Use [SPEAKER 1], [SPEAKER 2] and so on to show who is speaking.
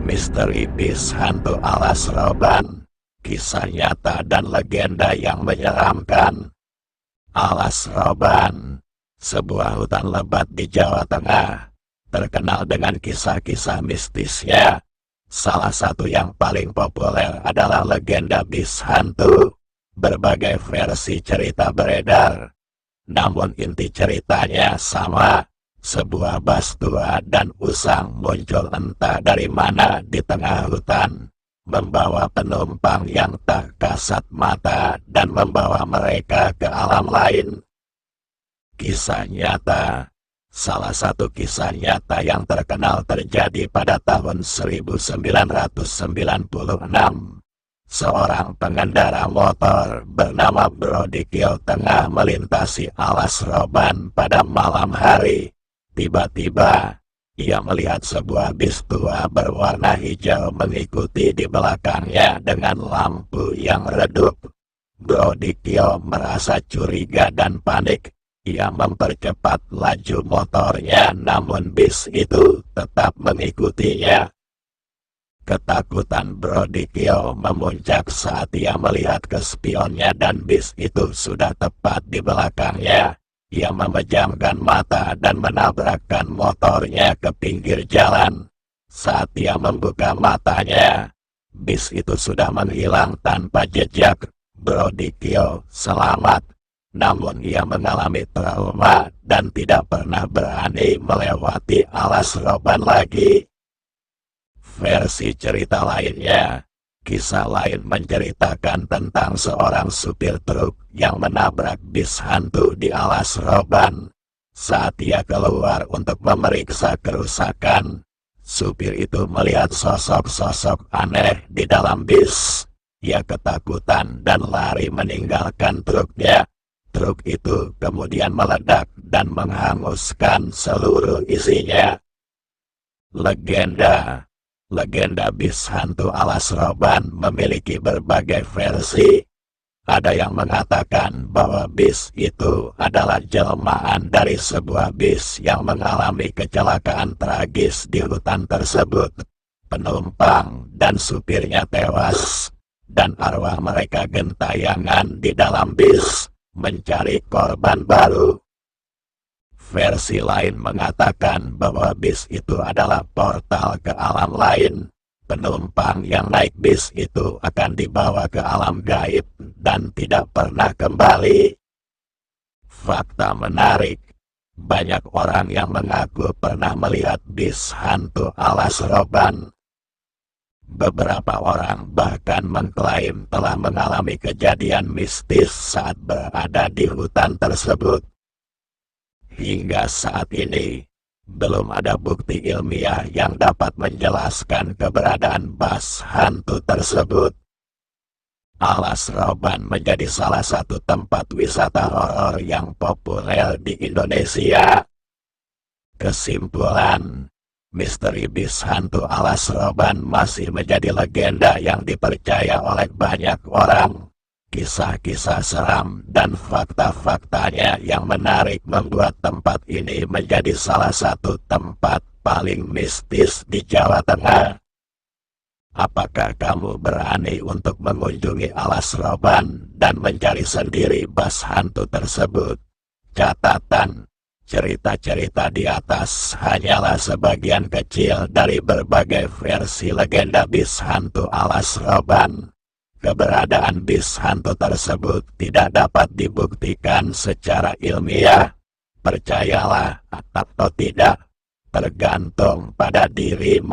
[SPEAKER 1] Misteri bis hantu alas Roban, kisah nyata dan legenda yang menyeramkan. Alas Roban, sebuah hutan lebat di Jawa Tengah, terkenal dengan kisah-kisah mistisnya. Salah satu yang paling populer adalah legenda bis hantu. Berbagai versi cerita beredar, namun inti ceritanya sama. Sebuah bas tua dan usang muncul entah dari mana di tengah hutan, membawa penumpang yang tak kasat mata dan membawa mereka ke alam lain. Kisah nyata. Salah satu kisah nyata yang terkenal terjadi pada tahun 1996. Seorang pengendara motor bernama Brodikio tengah melintasi alas Roban pada malam hari. Tiba-tiba, ia melihat sebuah bis tua berwarna hijau mengikuti di belakangnya dengan lampu yang redup. Brodikio merasa curiga dan panik. Ia mempercepat laju motornya, namun bis itu tetap mengikutinya. Ketakutan Brodikio memuncak saat ia melihat ke spionnya dan bis itu sudah tepat di belakangnya. Ia memejamkan mata dan menabrakkan motornya ke pinggir jalan. Saat ia membuka matanya, bis itu sudah menghilang tanpa jejak. Brodikio selamat, namun ia mengalami trauma dan tidak pernah berani melewati alas Roban lagi. Versi cerita lainnya, kisah lain menceritakan tentang seorang supir truk yang menabrak bis hantu di alas Roban. Saat ia keluar untuk memeriksa kerusakan, supir itu melihat sosok-sosok aneh di dalam bis. Ia ketakutan dan lari meninggalkan truknya. Truk itu kemudian meledak dan menghanguskan seluruh isinya. Legenda bis hantu alas Roban memiliki berbagai versi. Ada yang mengatakan bahwa bis itu adalah jelmaan dari sebuah bis yang mengalami kecelakaan tragis di hutan tersebut. Penumpang dan supirnya tewas, dan arwah mereka gentayangan di dalam bis mencari korban baru. Versi lain mengatakan bahwa bis itu adalah portal ke alam lain. Penumpang yang naik bis itu akan dibawa ke alam gaib dan tidak pernah kembali. Fakta menarik, banyak orang yang mengaku pernah melihat bis hantu alas Roban. Beberapa orang bahkan mengklaim telah mengalami kejadian mistis saat berada di hutan tersebut. Hingga saat ini, belum ada bukti ilmiah yang dapat menjelaskan keberadaan bas hantu tersebut. Alas Roban menjadi salah satu tempat wisata horor yang populer di Indonesia. Kesimpulan, misteri bis hantu alas Roban masih menjadi legenda yang dipercaya oleh banyak orang. Kisah-kisah seram dan fakta-faktanya yang menarik membuat tempat ini menjadi salah satu tempat paling mistis di Jawa Tengah. Apakah kamu berani untuk mengunjungi alas Roban dan mencari sendiri bas hantu tersebut? Catatan, cerita-cerita di atas hanyalah sebagian kecil dari berbagai versi legenda bis hantu alas Roban. Keberadaan bis hantu tersebut tidak dapat dibuktikan secara ilmiah. Percayalah atau tidak, tergantung pada diri masing-masing.